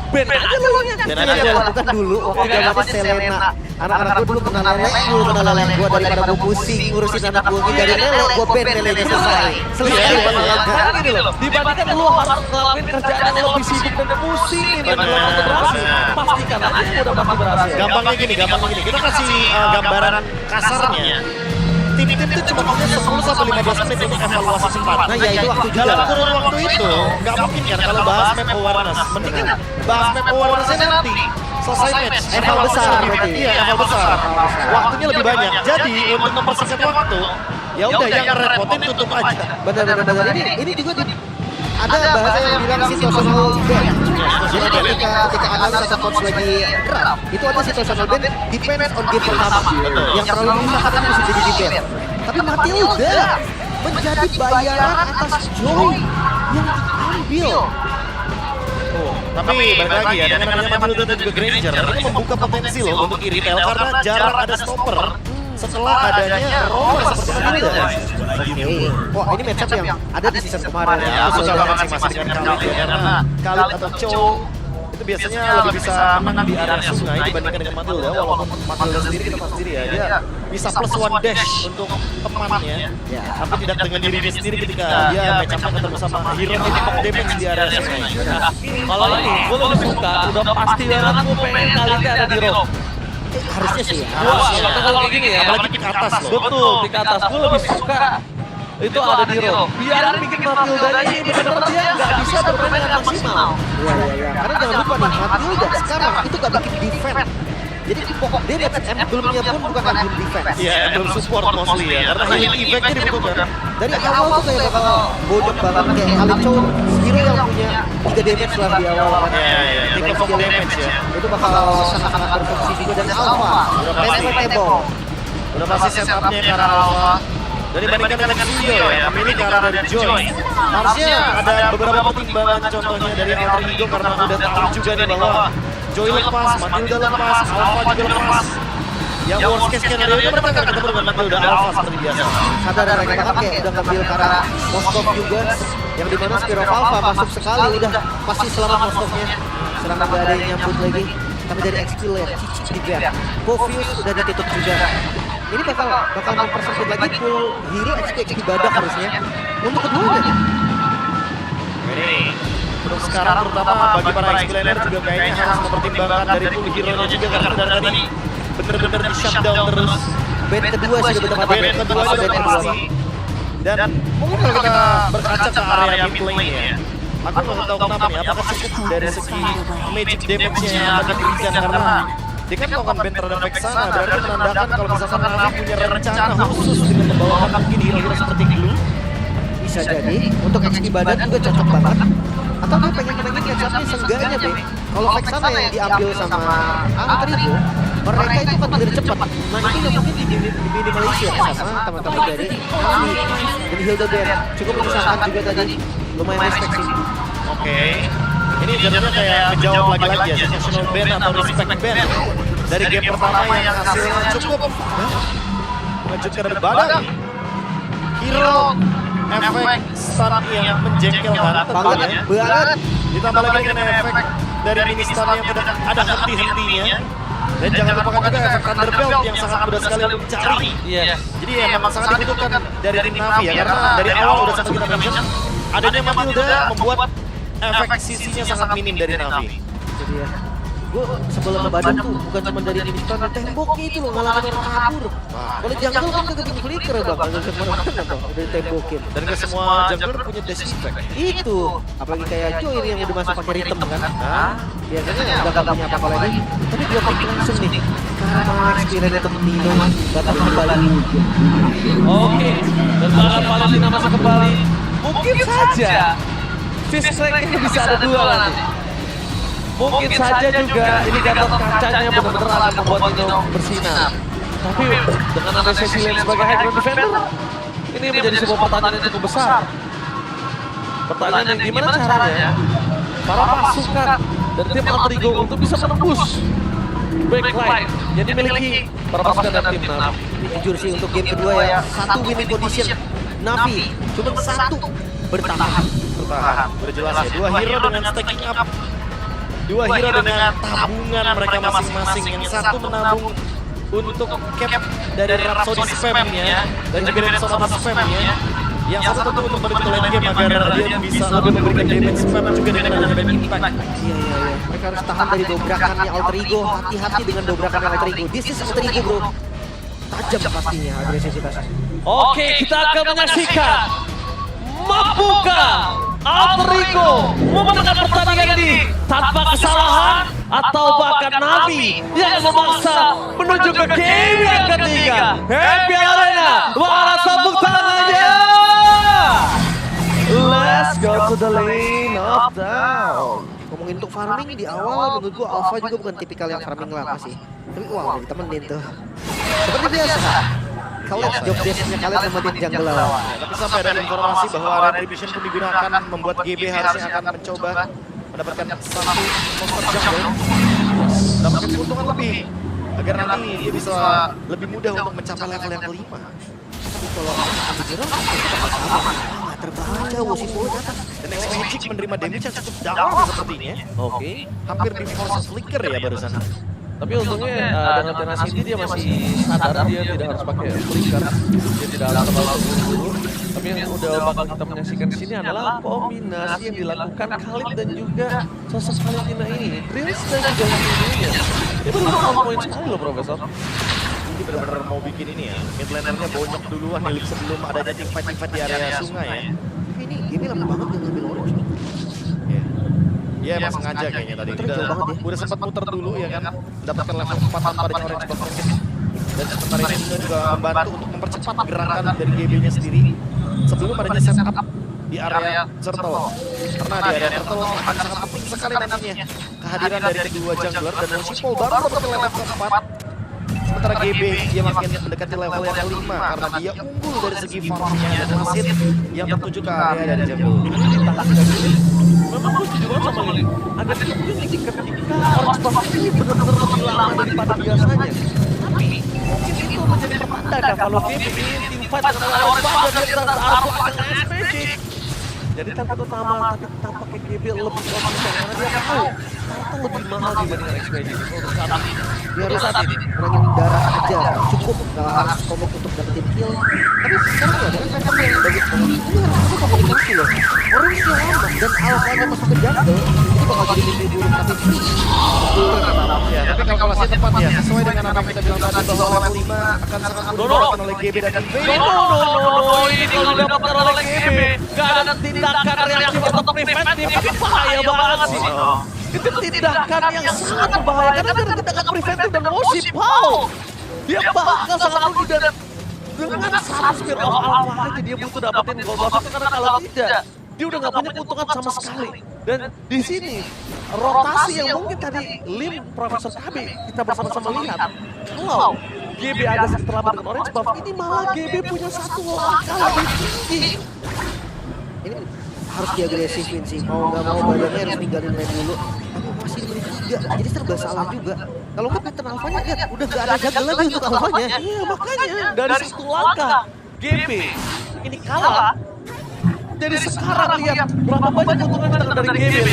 Ben aja lu ya. Ben Ini aja. yang lakukan dulu waktu zamannya Selena. Anak-anak gue dulu kenal lele gue daripada gue pusing ngurusin anak gue dari lele, gue ban lelenya selesai. Selesai Karena gini loh, dibandingkan lu harus ngelakuin kerjaan yang lebih sibuk dan pusing ini belum tentu berhasil. Pastikan aja udah pasti berhasil. Gampangnya gini. Kita kasih gambaran kasarnya. Tim-tim itu cuma punya 10 sampai 15 menit untuk evaluasi cepat. Nah ya itu waktu juga. Dalam kurun waktu itu, nggak mungkin kan kalau bahas map awareness. Mendingan bahas map awareness-nya nanti. Selesai match. Eval besar berarti. Iya, eval besar. Waktunya lebih banyak. Jadi untuk mempersingkat waktu, ya udah yang ngerepotin tutup aja. Benar. Ini juga ada bahasa yang bilang situational ban. Jadi ketika analis atau coach lagi draft, itu ada situational ban depends on game pertama. Yang terlalu lama kan bisa jadi di ban. Tapi Matilda menjadi bayaran atas Joy yang diambil. Tapi balik lagi ya, dengan adanya Matilda dan juga Granger, ini membuka potensi loh untuk e-retail karena jarang ada stopper setelah adanya roller seperti Matilda. Wah ini matchup yang ada di season kemarin. Ya, aku suka banget sih masih dengan Khalid ya, karena Khalid atau Cho itu biasanya lebih bisa menang di area sungai dibandingkan dengan Matilda, walaupun Matilda sendiri kita tahu sendiri ya, dia bisa plus one dash untuk temannya, tapi tidak dengan dirinya sendiri ketika dia match up ketemu sama hero yang pop damage di area sungai. Kalau ini gue lebih suka, udah pasti banget gue pengen kali ini ada di rock. Harusnya sih ya. Kalau kayak gini ya, Apalagi pick atas loh. betul di atas gue lebih suka itu ada di rock. Biar bikin Matilda ini bener-bener dia nggak bisa bermain dengan maksimal. Iya. Karena jangan lupa nih, Matilda sekarang itu gak bikin defense. Jadi pokok dia lihat emblemnya pun bukan lagi defense. Iya, belum support mostly ya, karena healing effect-nya dibutuhkan. Dari awal tuh kayak bakal bodoh banget kayak Alicho hero yang punya 3 damage lah di awal kan. Iya, di Range pop skill damage ya. Itu bakal sangat-sangat berfungsi juga dan Alpha. Respectable. Udah pasti setupnya ke arah Alpha. Dari bandingkan dengan Rio ya, memilih ke arah dari Joy. Harusnya ada beberapa pertimbangan contohnya dari Alter Ego karena udah tahu juga nih bahwa Joy lepas, Matilda lepas, Alpha juga lepas. Yang worst case scenario nya mereka akan ketemu dengan Matilda Alpha seperti biasa. Sadar mereka kan kayak udah ngambil ke arah Moskov juga yang dimana Spiro Alpha masuk sekali udah pasti selamat Moskovnya. Serangan gak ada yang nyambut lagi. Tapi dari XP layer, Cici di ban. Povius udah ditutup juga. Ini bakal mempersempit lagi pool hero XP badak harusnya. Untuk keduanya. Ini untuk sekarang terutama bagi para XP laner juga kayaknya harus mempertimbangkan dari pool hero-nya juga karena dari tadi bener-bener di shutdown terus. Band kedua sih udah betul Band kedua sudah pasti. Dan mungkin kalau kita berkaca ke area mid lane ya, aku nggak tahu kenapa nih, apakah cukup dari segi magic damage-nya yang akan diberikan karena dia kan melakukan band terhadap Vexana, berarti menandakan kalau misalkan Navi punya rencana khusus dengan membawakan mungkin hero-hero seperti Glue. bisa jadi untuk XP badan juga cocok banget. Atau dia pengen catch-up-nya seenggaknya deh. Kalau Vexana yang diambil sama Alter Ego, mereka itu kan bener cepat. Nah itu yang mungkin diminimalisir sama teman-teman dari Navi dan Hildebrand. Cukup menyesalkan juga tadi, lumayan respect sih. Oke. Ini jadinya kayak menjawab lagi-lagi ya, situational ban atau respect ban dari game pertama yang hasilnya cukup mengejutkan dari badan. Hero efek stun yang menjengkelkan tentunya. Banget. Ditambah lagi dengan efek dari mini stun yang tidak ada henti-hentinya. Dan jangan lupakan juga efek Thunderbelt yang sangat mudah sekali dicari. Iya. Jadi ya memang sangat dibutuhkan dari tim Navi ya, karena dari awal udah sempat kita mention adanya Matilda membuat efek sisinya sangat minim dari Navi. Jadi ya, gue sebelum ke badan tuh bukan cuma dari Winston, temboknya itu loh ngalangin orang kabur. Kalau jungle kan kagak bikin flicker bang, kagak kemana-mana bang, udah ditembokin. Dan ke semua jungler punya dash effect. Itu, apalagi kayak Joy ini yang udah masuk pakai rhythm kan. Biasanya udah gak punya apa-apa lagi. Tapi dia pick langsung nih, karena experience itu Nino bakal kembali. Oke, dan bakal Palestina masuk kembali. Mungkin saja fist rank-nya bisa ada 2 nanti. Mungkin saja juga ini Gatot kacanya benar-benar akan membuat Nino bersinar. Tapi dengan ada Cecilian sebagai high ground defender, ini menjadi sebuah pertanyaan yang cukup besar. Pertanyaan yang gimana caranya para pasukan dan tim Alter Ego untuk bisa menembus backline yang dimiliki para pasukan dan tim Navi. Jujur sih untuk game kedua ya, satu winning condition Navi, cuma satu bertahan. Bertahan, udah jelas ya. 2 hero dengan stacking up Dua hero dengan tabungan mereka masing-masing. Yang satu menabung untuk cap dari Rhapsody spamnya dan juga dari Rhapsody spamnya. Yang satu tentu untuk menuju ke late game agar dia bisa lebih memberikan damage spam juga dengan adanya bad impact. Iya. Mereka harus tahan dari dobrakannya Alter Ego. Hati-hati dengan dobrakannya Alter Ego. This is Alter Ego, bro. Tajam pastinya agresivitasnya. Oke, kita akan menyaksikan mampukah Alter Ego memenangkan pertandingan ini tanpa kesalahan atau bahkan Navi yang memaksa menuju ke game yang ketiga. Happy Arena, mana tepuk tangannya. Let's go to the lane of down. Ngomongin untuk farming di awal menurut gua Alpha juga bukan tipikal yang farming lama sih. Tapi wah udah ditemenin tuh. Seperti biasa. Kalian job desk-nya kalian nemenin jungle lawan. Tapi sampai ada informasi bahwa Retribution pun digunakan membuat GB harusnya akan mencoba mendapatkan satu monster jungle, mendapatkan keuntungan lebih agar nanti dia bisa lebih mudah untuk mencapai level yang kelima. Tapi kalau ambil jerong kita sama. Nggak terbaca Woshipo datang. Dan X-Magic menerima damage yang cukup dalam sepertinya. Oke. Hampir di force flicker ya barusan. Tapi untungnya dengan tenacity dia masih sadar dia tidak harus pakai flicker, dia tidak harus terlalu buru-buru. Tapi yang udah bakal kita menyaksikan di sini adalah kombinasi yang dilakukan Khalid dan juga sosok Valentina ini. Drills dan juga Valentina. Dia benar-benar on point sekali loh, Profesor. Ini benar-benar mau bikin ini ya. Mid lanernya bonyok duluan nih sebelum adanya teamfight di area sungai ya. Tapi ini game lama banget dia ngambil orange. Iya emang sengaja kayaknya tadi. Udah sempat muter dulu ya kan. Mendapatkan level 4 tanpa adanya orange buff mungkin. Dan sementara ini juga membantu untuk mempercepat gerakan dari GB-nya sendiri sebelum adanya setup di area turtle. Karena di area turtle akan sangat penting sekali nantinya kehadiran dari kedua jungler dan Woshipo baru dapat level keempat. Sementara GB dia makin mendekati level yang kelima karena dia unggul dari segi farmnya dan wasit yang tertuju ke area dari jungle. Memang gue setuju banget sama Lili. Agak unik ketika orange buff ini benar-benar lebih lama daripada biasanya. Tapi mungkin itu menjadi pertanda kalau GB ingin teamfight dengan orange buff dan dia harus melakukan X-Magic. Jadi target utama tapi tampaknya GB lebih konsisten karena dia tahu harta lebih mahal dibandingkan X-Magic untuk saat ini. Dia harus menangin darah aja, cukup nggak harus komit untuk dapetin kill. Tapi sekarang ya dengan pattern yang bagus banget, ini harus komunikasi loh. Orange nya lama dan alpha-nya masuk ke jungle, itu bakal jadi mimpi buruk tapi free. Ya, tapi kalkulasi tepat ya, sesuai dengan apa yang kita bilang tadi bahwa level 5 akan sangat mudah didapatkan oleh GB dan Invade. No, ini kalau didapatkan oleh GB, gak ada tindakan reaktif atau preventif, tapi bahaya banget sih. Itu tindakan yang sangat berbahaya karena dia tindakan preventif dan Woshipo. Dia bakal sangat rugi dan dengan satu Spirit of Alpha aja dia butuh dapetin gold buff karena kalau tidak dia udah gak punya keuntungan sama sekali. Dan di sini rotasi yang mungkin tadi Lim Profesor KB kita bersama-sama lihat kalau GB agak sedikit terlambat dengan orange buff ini malah GB punya satu langkah lebih tinggi. Ini harus diagresifin sih, mau nggak mau badannya harus ninggalin lane dulu. Tapi masih di menit 3, jadi serba salah juga. Kalau nggak pattern alfanya lihat, udah nggak ada jaga lagi untuk alfanya. Iya makanya dari satu langkah GB ini kalah. Jadi sekarang lihat berapa banyak keuntungan dari GB.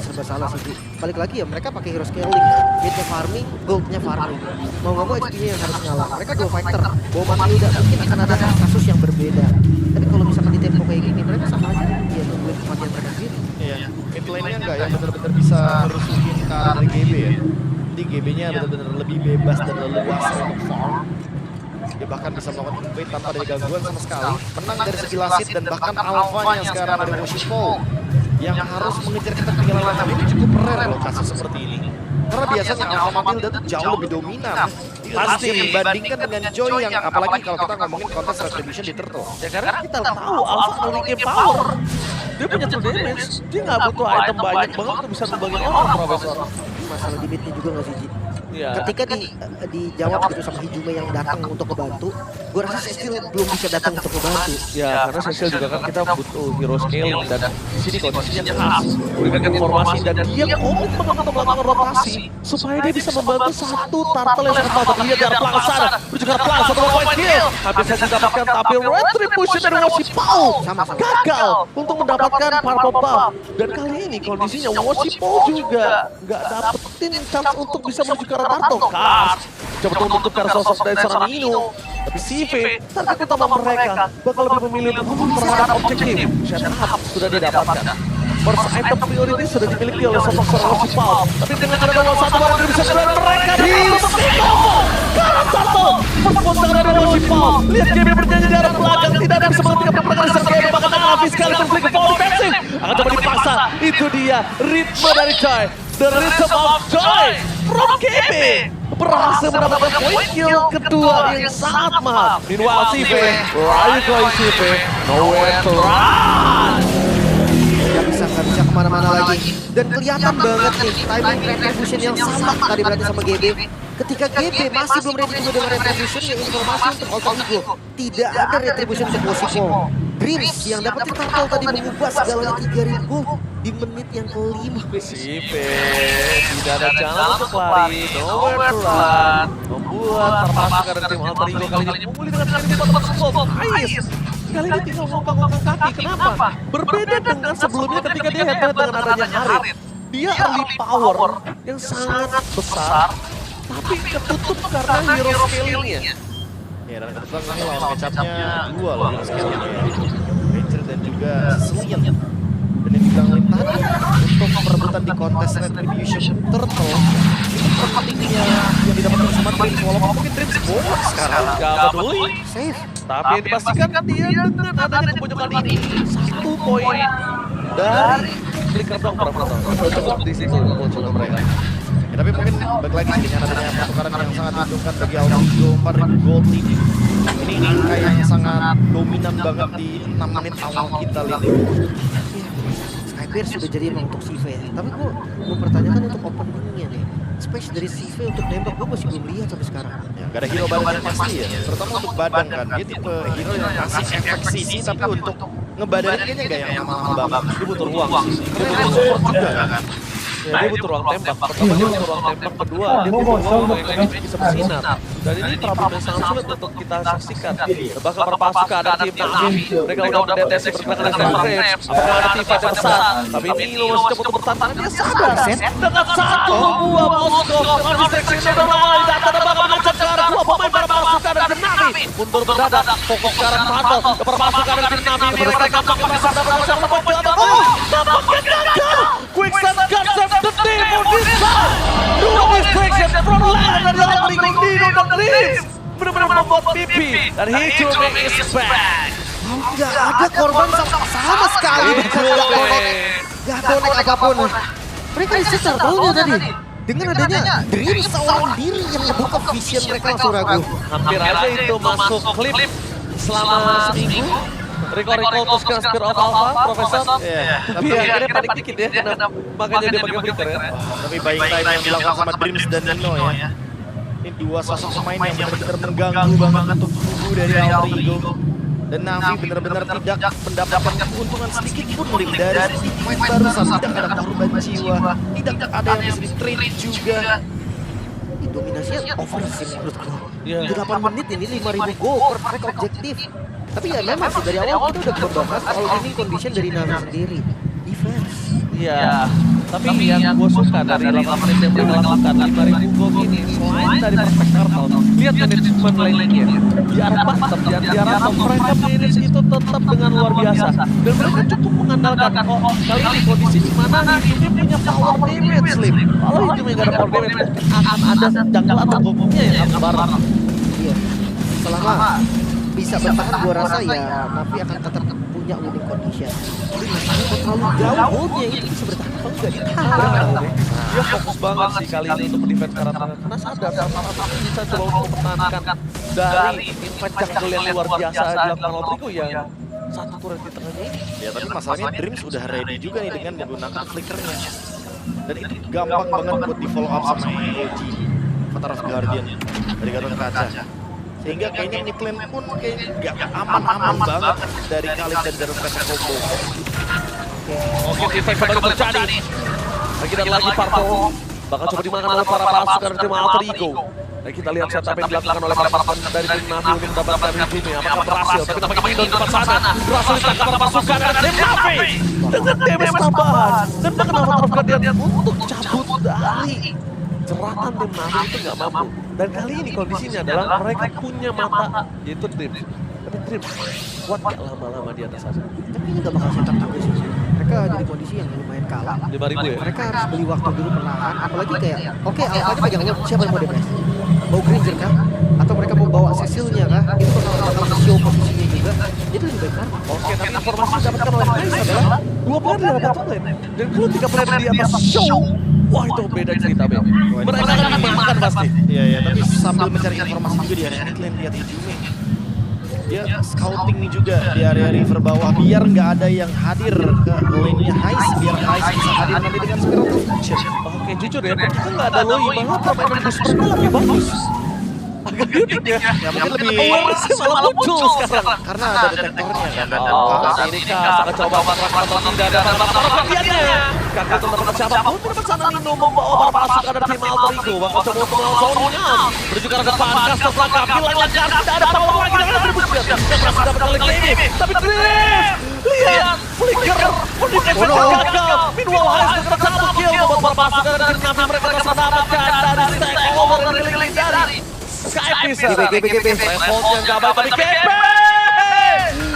Serba salah sih. Balik lagi ya, mereka pakai hero scaling. Hitnya farming, goldnya farming. Mau nggak mau HP-nya yang harus ngalah. Mereka duo fighter, bawa mati udah mungkin akan ada kasus yang berbeda. Tapi kalau misalkan di tempo kayak gini, mereka sama aja ya nungguin kematian mereka sendiri. Iya, mid lane-nya enggak yang benar-benar bisa merusuhin ke arah dari GB ya. Jadi GB-nya benar-benar lebih bebas dan leluasa untuk farm. Dia bahkan bisa melakukan invade tanpa ada gangguan sama sekali. Menang dari segi lasit dan bahkan alpha-nya sekarang dari Woshipo yang harus mengejar ketertinggalan level ini cukup rare loh kasus seperti ini. Karena biasanya Alpha Matilda tuh jauh lebih dominan. Pasti dibandingkan dengan Joy yang apalagi kalau kita ngomongin kontes Retribution di Turtle. Ya karena kita tahu Alpha memiliki power. Dia punya 2 damage, dia nggak butuh item banyak banget untuk bisa numbangin orang, Profesor. masalah limitnya juga nggak sih, Ji? Iya. Ketika dijawab gitu sama Hijume yang datang untuk ngebantu, gue rasa Cecil belum bisa datang untuk ngebantu. Ya, karena Cecil juga kan kita butuh hero scaling dan di sini kondisinya keras. Berikan informasi dan dia komitmen untuk melakukan rotasi supaya dia bisa membantu satu turtle yang sangat mantap. Lihat dari belakang sana, menuju ke belakang satu point kill. Habis saja didapatkan tapi retribution dari Washipao gagal untuk mendapatkan purple buff. Dan kali ini kondisinya Washipao juga nggak dapetin chance untuk bisa menuju ke arah turtle. Kas, coba menutup ke arah sosok dari seorang Inu. Tapi CV, target utama mereka bakal lebih memilih untuk terhadap objektif. Shut sudah didapatkan. First item priority sudah dimiliki oleh sosok seorang Washipao. Tapi dengan ada nomor satu baru bisa melihat mereka di Karena satu perpondangan dari Washipao. Lihat GB bernyanyi di arah belakang. Tidak ada semangat tiga pertengahan disertai bahkan habis sekali konflik ke power defensif. Akan coba dipaksa. Itu dia ritme dari Joy. The Rhythm of Joy from KB. Berhasil mendapatkan poin kill kedua yang sangat mahal. Meanwhile CV, where are you going CV? Nowhere to run. Nggak bisa kemana-mana lagi. Dan kelihatan banget nih timing retribution yang sama tadi berarti sama GB. Ketika GB masih belum ready juga dengan retribution, ya informasi untuk Alter Ego. Tidak ada retribution untuk Washipao. Dreams yang dapetin turtle tadi mengubah segalanya 3.000 di menit yang kelima. CV, tidak ada jalan untuk lari, nowhere to run. Membuat terpaksa dari tim Alter Ego kali ini memulih dengan kali ini scope. Ais, kali ini tinggal ngomong-ngomong kaki. Kenapa? Berbeda dengan sebelumnya ketika dia head-to-head dengan adanya Harit. Dia early power yang sangat besar, tapi ketutup karena hero scalingnya. Ya, dan kebetulan ini lawan match-up-nya dua loh hero scalingnya. Ranger dan juga Slian. Dan yang bilang tadi untuk perebutan di kontes Retribution Turtle itu pentingnya yang didapatkan sama Dreams, walaupun mungkin Dreams bonus sekarang. Gak peduli, Safe. tapi yang dipastikan dia dengan adanya kepunculan ini 1 poin dari Flicker dong berapa cukup di situ kemunculan mereka. Ya, tapi mungkin balik lagi sih dengan adanya pertukaran yang sangat menguntungkan bagi Alter Ego 4.000 gold ini. Ini angka yang sangat dominan banget di 6 menit awal kita lihat. Skybear sudah jadi emang untuk CV ya. Tapi gue mempertanyakan untuk openingnya nih. Space dari CV untuk nembak gue masih belum lihat sampai sekarang. Ya, gak ada hero badan yang pasti ya, terutama untuk badan kan. Dia tipe hero yang kasih efek CC tapi untuk ngebadanin kayaknya gak yang mahal banget. Dia butuh ruang sih. Dia butuh support juga kan. Ya, dia butuh ruang tembak. Pertama dia butuh ruang tembak, kedua dia butuh ruang yang bisa bersinar. Dan ini problem yang sangat sulit untuk kita saksikan. Bahkan perpasukan ada tim Navi, mereka udah deteksi berkelakan dengan Graves. Apakah ada Tifa yang besar? Tapi Milo masih coba untuk bertahan. Dia sadar dengan satu buah Moskov dengan distraksi udah mulai datang dan bakal mengancam ke arah dua pemain perpasukan dari tim Navi. Mundur mendadak, fokus ke arah Turtle. Perpasukan dari tim Navi mereka nampaknya bisa mendapatkan lepas ke atas. Nampaknya gagal. Quicksand can't save the day for this time. Dua distraction from Land dari Alter Ego Dino dan Dreams. Benar-benar membuat pipi dan Hijume is back. Nggak ada korban sama sekali. Gak bonek apapun. Mereka isi turtle-nya tadi. Dengan adanya Dream seorang diri yang ngebuka vision mereka langsung ragu. Hampir aja itu masuk klip selama seminggu. Recall to Spear of Alpha, Profesor. Tapi akhirnya panik dikit ya, makanya dia pakai flicker ya. Tapi buying time yang dilakukan sama Dreams dan Nino ya. Ini dua sosok pemain yang benar-benar mengganggu banget untuk kubu dari Alter Ego. Dan Navi benar-benar tidak mendapatkan keuntungan sedikit pun dari sisi poin barusan. Tidak ada korban jiwa, tidak ada yang bisa di-trade juga. Dominasinya over sih menurut gue. Iya. 8 menit ini 5.000 goal per track objektif. Tapi ya memang sih dari awal kita udah membahas soal ini condition dari Navi sendiri. Defense. Iya, tapi yang gue suka dari 8 menit yang mereka lakukan 5.000 gol ini selain dari perspektif Turtle, lihat manajemen lainnya di arah bottom, di arah top mereka manage itu tetap dengan luar biasa dan mereka cukup mengandalkan kali ini kondisi di mana Hijume punya power damage Slim. Kalau Hijume nggak ada power damage akan ada jungle atau goknya yang akan bareng. Iya. Selama bisa bertahan gua rasa ya Navi akan tetap punya winning condition. Tapi masalahnya kok terlalu jauh goalnya itu bisa bertahan atau enggak ditahan. Dia fokus banget sih kali ini untuk defense ke arah tengah karena sadar sama bisa coba untuk mempertahankan dari impact jungle yang luar biasa dilakukan Alter Ego yang satu turret di tengahnya ini. Ya tapi masalahnya Dreams sudah ready juga nih dengan menggunakan flickernya. Dan itu gampang banget buat di follow up sama AOG, Avatar of Guardian dari Gatot Kaca. Sehingga kayaknya mid lane pun kayak gak aman-aman banget dari Khalid dan Gatot Kaca combo. Oke, kita kembali terjadi. Lagi dan lagi Parto bakal coba dimakan oleh para pasukan dari tim Alter Ego. Dan kita lihat setup yang dilakukan oleh para pasukan dari tim Navi untuk mendapatkan redeem. Apakah berhasil? Tapi tampaknya Indo di depan sana berhasil ditangkap para pasukan dari tim Navi dengan damage tambahan. Dan bahkan Avatar of Guardian untuk cabut dari jeratan tim Navi itu nggak mampu. Dan kali ini kondisinya adalah mereka punya mata, yaitu Dream. Tapi Dream kuat gak lama-lama di atas sana? Tapi ini gak bakal setup juga sih. Mereka ada di kondisi yang lumayan kalah. 5.000 ya? Mereka harus beli waktu dulu perlahan. Apalagi kayak, oke Alpha-nya pegang word, siapa yang mau DPS? Mau Granger kah? Atau mereka mau bawa Cecil-nya kah? Itu bakal show posisinya juga. Jadi lebih baik kan? Oke, tapi informasi yang didapatkan oleh Nice adalah 2 player di atas top lane. Dan kalau 3 player di atas show, wah itu beda cerita, Beb. Mereka akan dimakan pasti. Iya, tapi sambil mencari informasi juga di area mid lane, lihat Izumi. Dia scouting nih juga di area river bawah biar nggak ada yang hadir ke lane-nya Heist, biar Heist bisa hadir nanti dengan Spiral Fusion. Oke, jujur ya, ketika nggak ada Loi, malah permainan Whisper-nya lebih bagus. Agak unik ya. Ya mungkin lebih Awareness-nya malah muncul sekarang. karena ada detektornya kan. Dan Ini Kak, sangat coba menerapkan atau tidak ada para bagiannya. Kakak itu terdapat siapa pun terdapat sana Nino membawa para pasukan dari tim Alter Ego. Bakal coba untuk melawan Zoninya. Menuju ke arah depan, Kastel langkah, bilang lancar, tidak ada power lagi dengan atribusi. Yang berhasil dapat oleh Game. Tapi Drift, lihat, Flicker, mendefensi gagal. Meanwhile, Heist dengan satu kill membuat para pasukan dari tim Navi mereka berhasil mendapatkan dari stack over yang dirilis dari Skypiece. Threshold yang gak baik tadi GP.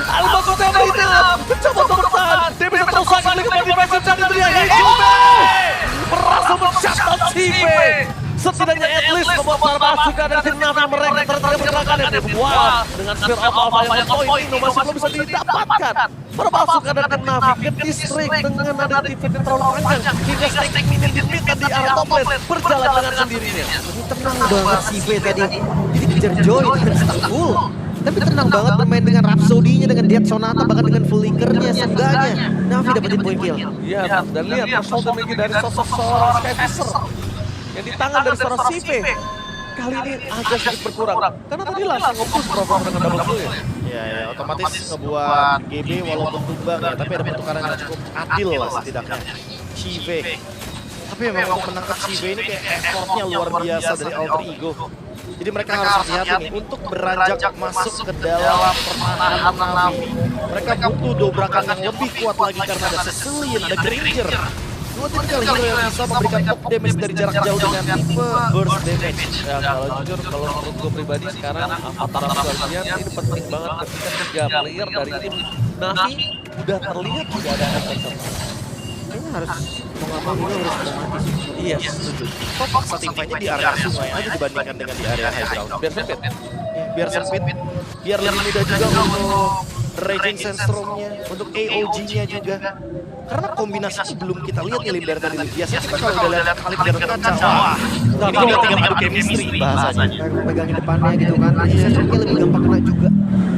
Alba Kota itu mencoba untuk bertahan. Dia bisa terus lagi dengan defensive cari dia. Ijume berhasil men-shutdown Cibe. Setidaknya at least membuat para pasukan dari tim Navi mereka tertarik pergerakan yang dibuat. Dengan Spear of Alpha yang poin ini masih belum bisa didapatkan. Para pasukan dari tim Navi ke distrik dengan ada defense yang terlalu panjang. Hingga stack minion di mid dan di arah top lane berjalan dengan sendirinya. Ini tenang banget si V tadi. Jadi kejar Joy dengan stack full. Tapi tenang banget bermain dengan Rhapsody-nya, dengan Death Sonata, bahkan dengan Flickernya. Seenggaknya Navi dapetin poin kill. Iya, dan lihat threshold damage dari sosok seorang Skyfisher yang di tangan dari seorang Cive kali ini agak sedikit berkurang karena tadi langsung nge-push program dengan double kill ya. ya otomatis ngebuat GB walaupun tumbang ya, tapi ada pertukaran yang cukup adil lah setidaknya. Cive. Tapi memang menangkap Cive ini kayak effortnya luar biasa dari Alter Ego. Jadi mereka harus hati-hati nih untuk beranjak masuk ke dalam pertahanan Navi. Mereka butuh dobrakan yang lebih kuat lagi karena ada Cecilian, ada Granger. Dua tipikal hero yang bisa memberikan pop damage dari jarak jauh dengan tipe burst damage. Ya kalau jujur, kalau menurut gue pribadi sekarang Avatar of Guardian ini penting banget ketika 3 player dari tim Navi udah terlihat tidak ada efek sama. Kayaknya harus mau nggak mau dulu harus otomatis. Iya, setuju. Kok paksa tim fight-nya di area sungai aja dibandingkan dengan di area high ground. Biar sempit. Biar sempit, biar lebih mudah juga untuk Raging Sandstorm-nya, untuk AOG-nya juga. Karena kombinasi itu belum kita lihat nih Limber tadi. Biasanya kita kalau udah lihat Khalid Gatot Kaca, wah ini udah tinggal adu chemistry bahasanya. Kayak pegangin depannya gitu kan. Sensor-nya lebih gampang kena juga.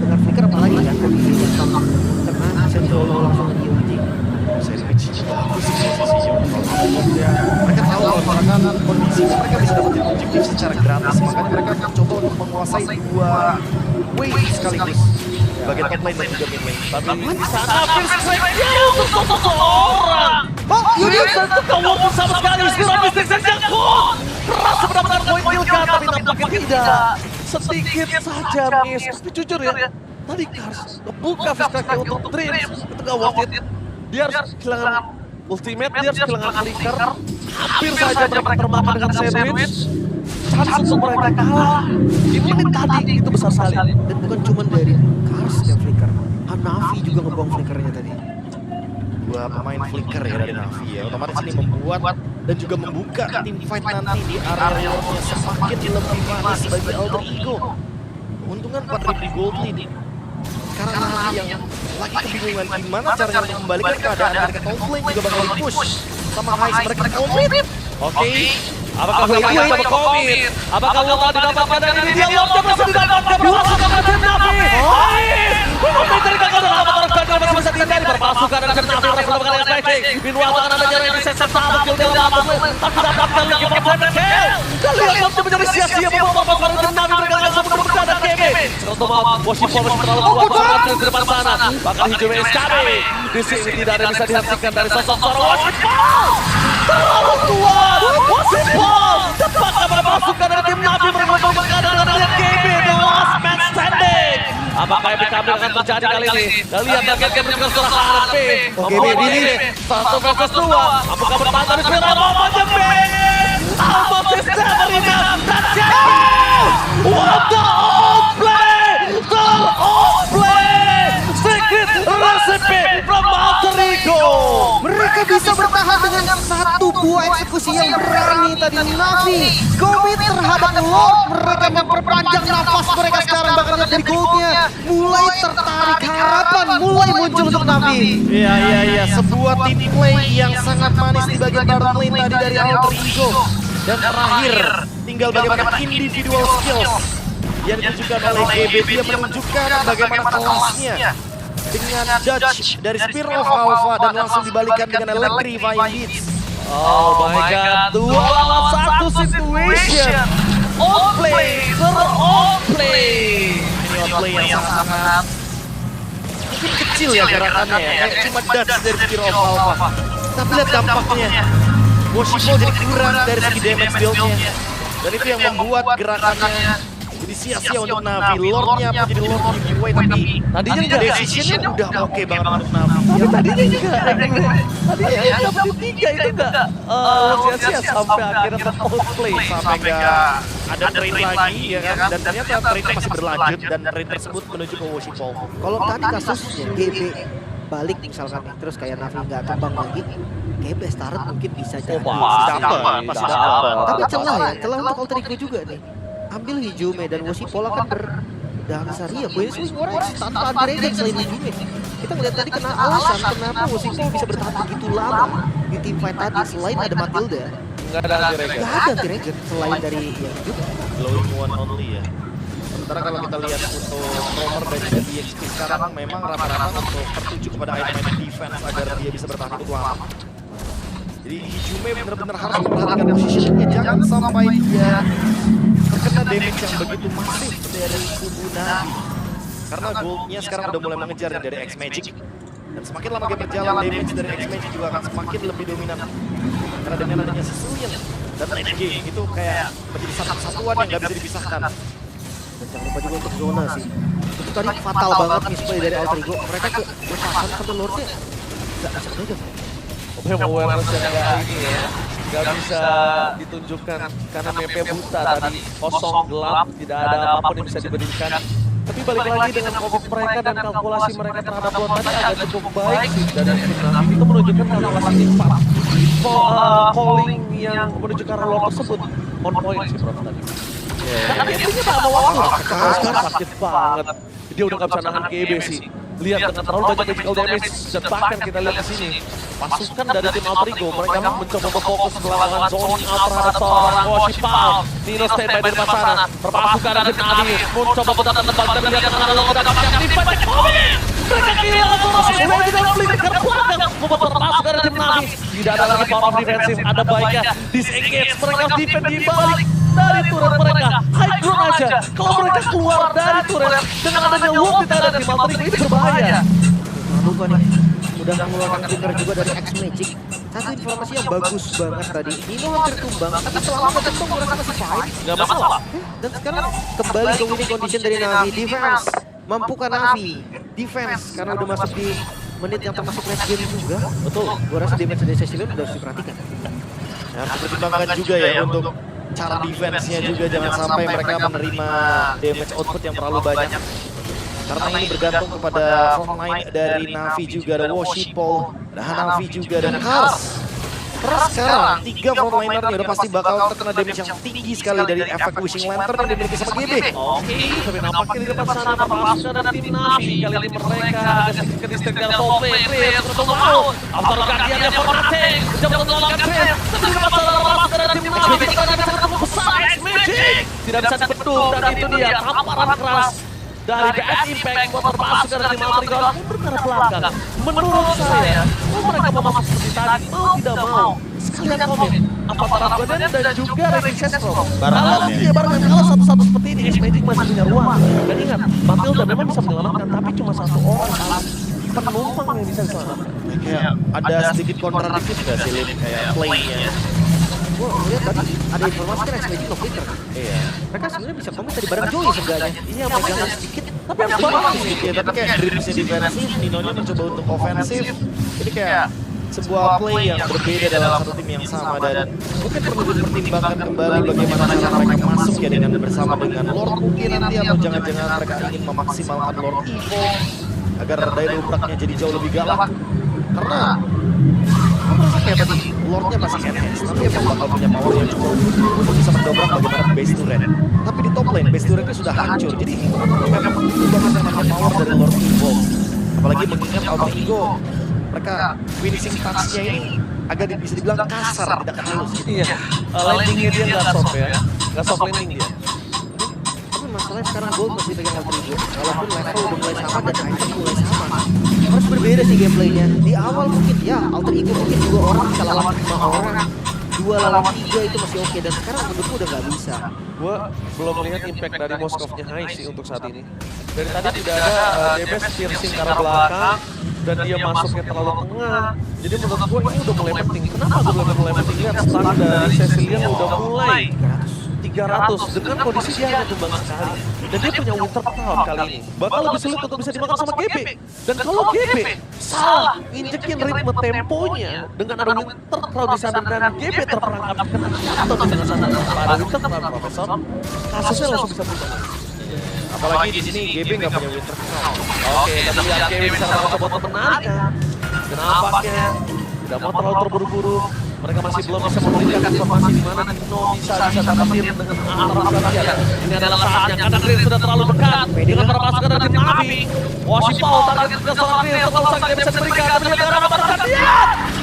Dengan Flicker apalagi kan. Kondisinya sama. Karena sensor langsung ke IOG. Sandwich bagus sih posisinya. Mereka tahu kalau misalkan kondisinya mereka bisa dapetin objektif secara gratis, makanya mereka akan coba untuk menguasai 2 wave sekaligus, bagian top lane dan juga mid lane. Tapi di sana Fierce Strike-nya untuk sosok seorang. Ini satu kawan sama sekali. Spiral Mystic yang kuat. Berhasil mendapatkan poin kill kan, tapi nampaknya tidak. Sedikit saja miss. Tapi jujur ya, tadi Kars ngebuka Fierce Strike-nya untuk Dreams. Itu gak worth it. Dia harus kehilangan ultimate, dia harus kehilangan Flicker. Hampir saja mereka termakan dengan sandwich. Chance untuk mereka kalah di menit tadi itu besar sekali. Dan bukan cuma dari Kars yang Flicker. Navi juga ngebuang Flickernya tadi. 2 pemain flicker ya dari Navi ya, otomatis ini membuat dan juga membuka tim fight nanti di area lordnya semakin lebih manis bagi Alter Ego. Keuntungan 4.000 gold lead. Sekarang Navi yang lagi kebingungan gimana caranya untuk kembalikan keadaan mereka. Top lane juga bakal push sama Heist, mereka komit. Oke, apakah William coba komit? Apakah Lord didapatkan dan ini dia Lord berhasil didapatkan berhasil dengan tim Navi. Memang dari kakak adalah Avatar Bakal masih bisa dihindari. Berpasukan dan Navi berhasil mendapatkan SPC. Meanwhile tangan adanya Randy Sesat sahabat kill dia dalam tapi dapatkan lagi performa kill. Kalian waktu menjadi sia-sia membawa pasukan dan Navi mereka langsung menemukan dan KB. Sekarang Tomat, Washington masih terlalu kuat sangat di depan sana. Bakal hijau SKB. Di sini tidak ada yang bisa dihentikan dari sosok seorang Washington. Terlalu kuat. Washington cepat kepada pasukan dari tim Navi mereka berkada dengan KB. The last man standing. Apakah yang diambil akan terjadi kali ini? Kita lihat target game dengan surah HP. Oke, ini 1 versus 2. Apakah bertahan dari Spira? Mau jemput. Almost is never enough. That's it. What the outplay! The outplay! Secret recipe from Alter Ego. Mereka bisa bertahan dengan satu buah eksekusi yang berani tadi Navi. Gobi terhadap Lord, mereka memperpanjang nafas mereka sekarang bahkan dari goldnya. Mulai tertarik harapan, mulai muncul untuk Navi. Iya, sebuah team play yang sangat manis di bagian bottom lane tadi dari Alter Ego. Dan terakhir, tinggal bagaimana individual skills yang ditunjukkan oleh GB. Dia menunjukkan bagaimana kelasnya dengan dodge dari Spear of Alpha dan langsung dibalikan dengan Electrifying Beats. Oh my god, 2 lawan 1 situation. Outplay, ter-outplay. Ini outplay yang sangat mungkin kecil ya gerakannya ya, kayak cuma dodge dari Spear of Alpha. Tapi lihat dampaknya. Washington jadi kurang dari segi damage build-nya. Dan itu yang membuat gerakannya jadi sia-sia untuk Navi. Lord-nya pun jadi Lord giveaway, tapi Tadinya enggak. decision-nya udah oke banget untuk Navi. Tapi tadinya enggak. Tadinya dapat 3 itu enggak. Sia-sia sampai akhirnya ter-outplay. Sampai nggak ada trade lagi ya kan. Dan ternyata trade masih berlanjut dan trade tersebut menuju ke Washington. Kalau tadi kasusnya GB balik misalkan nih, terus kayak Navi nggak kembang lagi, kayak best turret mungkin bisa jadi. Pasti dapat. Tapi celah untuk Alter Ego juga nih. Ambil Hijume dan Woshipola kan berdansa ria. Gue ini semua orang tanpa ada regen selain Hijume. Kita ngeliat tadi kena alasan kenapa Woshipola bisa bertahan begitu lama di team fight tadi selain ada Matilda. Enggak ada anti-regen. Gak ada anti-regen selain dari yang juga. Glowing one only ya. Sementara kalau kita lihat untuk romer dan juga DXP sekarang memang rata-rata untuk tertuju kepada item defense agar dia bisa bertahan cukup lama. Jadi Hijume benar-benar harus memperhatikan posisinya, jangan sampai dia terkena damage yang begitu masif dari kubu Navi. Karena goldnya sekarang udah mulai mengejar dari X-Magic. Dan semakin lama game berjalan, damage dari X-Magic juga akan semakin lebih dominan. Karena dengan adanya Sicilian dan NG itu kayak menjadi satu kesatuan yang nggak bisa dipisahkan. Dan jangan lupa juga untuk zona sih. Itu tadi fatal banget misplay dari Alter Ego. Mereka ke lepasan sampai Lordnya nggak bisa megang. Memang awareness yang enggak ini ya. Gak bisa ditunjukkan karena mapnya buta tadi, kosong, gelap, tidak ada apapun yang bisa diberikan. Tapi balik lagi dengan COVID mereka dan kalkulasi mereka terhadap Lord tadi agak cukup baik sih dari tim Navi. Itu menunjukkan kalkulasi cepat. Calling yang menuju ke arah Lord tersebut on point sih Prof tadi. Karena intinya tak ada waktu. Sakit banget. Dia udah gak bisa nahan KB sih. Lihat dengan terlalu banyak physical damage dan bahkan kita lihat di sini pasukan dari tim Alter Ego mereka mencoba berfokus melakukan zoning out terhadap seorang Washipal. Nino standby dari depan sana. Perpasukan dari tim Navi mencoba bertahan tebal dan lihat dengan ada mendapatkan defense Kobe. Mereka kehilangan Thomas Wayne dengan flicker ke belakang membuat perpasukan dari tim Navi. Tidak ada lagi power defensif, ada baiknya disengage. Mereka harus defend di balik dari turret mereka. High ground aja. Kalau mereka keluar dari turret dengan adanya wall tidak ada di Alter Ego itu berbahaya. Jangan lupa nih, udah mengeluarkan trigger juga dari X-Magic. Satu informasi yang bagus banget tadi. Nino hampir tumbang, tapi selama gak tumbang gue rasa masih fine. Gak masalah. Dan sekarang kembali ke winning condition dari Navi. Defense, mampukah Navi? Defense, karena udah masuk di menit yang termasuk last game juga. Betul. Gue rasa damage dari Cecilion udah harus diperhatikan. Harus dipertimbangkan juga ya untuk cara defense-nya juga, jangan sampai mereka menerima damage output yang terlalu banyak. Karena ini bergantung kepada frontline dari Navi juga, ada Washipol, ada Hanavi juga, dan Kars. Terus sekarang, 3 frontliner udah pasti bakal terkena damage yang tinggi sekali dari efek Wishing Lantern yang dimiliki sama GB. Oke, tapi nampaknya di depan sana perpasukan dari tim Navi. Kali ini mereka ada sedikit kedistek dari top lane. Clear, terus mau. After gantiannya Fornating. Mencoba untuk melakukan clear. Tapi di depan sana perpasukan dari tim Navi. Kita akan bisa ketemu besar X-Magic. Tidak bisa dibendung dan itu dia tamparan keras dari BS Impact buat termasuk ke tim Alter Ego mundur ke arah belakang. Menurut saya, mereka mau masuk seperti tadi, mau tidak mau. Sekalian komen, Avatar Aquaden dan juga Raging Sestro. Barengan ya? Iya, barengan. Kalau satu-satu seperti ini, X-Magic masih punya ruang. Dan ingat, Matilda memang bisa menyelamatkan, tapi cuma satu orang penumpang yang bisa diselamatkan. Kayak ada sedikit kontradiktif gak sih Lin? Kayak play-nya. Gue ngeliat tadi ada informasi kan X-Magic no clicker. Iya. Mereka sebenarnya bisa komen tadi bareng Joey seenggaknya. Iya, pegangan sedikit. Tapi yang Ya, tapi kayak dreamsnya defensif, Ninonya mencoba untuk ofensif. Jadi kayak sebuah play yang berbeda dalam satu tim yang sama dan mungkin perlu dipertimbangkan kembali bagaimana cara mereka masuk ya dengan bersama dengan Lord mungkin nanti atau jangan-jangan mereka ingin memaksimalkan Lord Evo agar daya dobraknya jadi jauh lebih galak karena gue merasa kayak tadi Lordnya masih enhance tapi emang bakal punya power yang cukup untuk bisa mendobrak bagaimana base turret tapi di top lane base turretnya sudah hancur jadi memang butuh banget yang namanya power dari Lord Evo apalagi mengingat Alter Ego mereka finishing touch-nya ini agak bisa dibilang kasar, tidak halus. Iya, landingnya dia nggak soft ya, nggak soft landing dia. Tapi masalahnya sekarang Gold masih pegang Alter Ego. Walaupun level udah mulai sama dan item mulai sama. Harus berbeda sih gameplaynya. Di awal mungkin ya Alter Ego mungkin 2 orang bisa lawan 5 orang. 2 lawan 3 itu masih oke dan sekarang menurutku udah nggak bisa. Gue belum melihat impact dari Moskovnya High sih untuk saat ini. Dari tadi tidak ada DBS piercing ke arah belakang dan dia masuknya terlalu tengah. Jadi menurut gue ini udah mulai penting. Kenapa gue bilang mulai penting? Lihat stun dari Cecilian udah mulai 300 dengan kondisi dia hanya tumbang sekali. Dan dia punya Winter Crown kali ini. Bakal lebih sulit untuk bisa dimakan sama GB. Dan kalau GB salah injekin ritme temponya dengan ada Winter Crown di sana dan GB terperangkap kena atau dengan sana ada Winter Crown Profesor, kasusnya langsung bisa berubah. Apalagi di sini GB nggak punya Winter Crown. Oke, tapi lihat GB bisa coba menarik kan. Dan nampaknya tidak mau terlalu terburu-buru. Mereka masih belum bisa memberikan informasi di mana Dino bisa dapetin dengan arah kalian. Ini adalah saatnya karena Green sudah terlalu dekat dengan terpasukan dari tim Navi. Washi Paul target ke seorang Green terlalu sangat tidak bisa diberikan. Tapi lihat arah mendapatkan dia.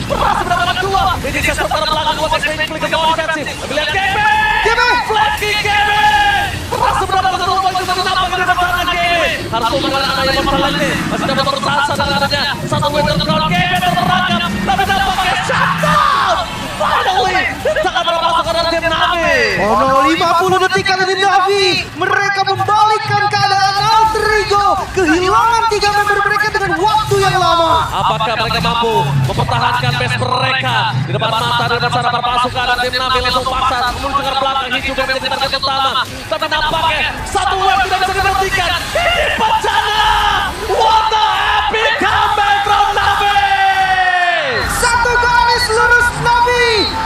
Berhasil mendapatkan 2. Ini Chester ke belakang 2 back lane klik ke bawah defensif. Tapi lihat GB. Flat kick GB. Berhasil mendapatkan 2 poin untuk ditampakkan di tangan GB. Harus menggunakan anak yang memperlahan. Masih dapat berusaha dengannya. Satu Winter Crown GB terperangkap. Tapi dampaknya shutdown. Finally, sangat bermasuk ke dalam tim Navi. Oh no, 50 detik kali ini Navi. Mereka membalikkan keadaan Alter Ego. Kehilangan 3 member mereka dengan waktu yang lama. Apakah mereka mampu mempertahankan base mereka di depan mata dengan cara berpasukan dan tim Navi langsung paksa menuju ke belakang hijau menjadi target utama. Tapi nampaknya satu wave tidak bisa diberhentikan. Ini pecah.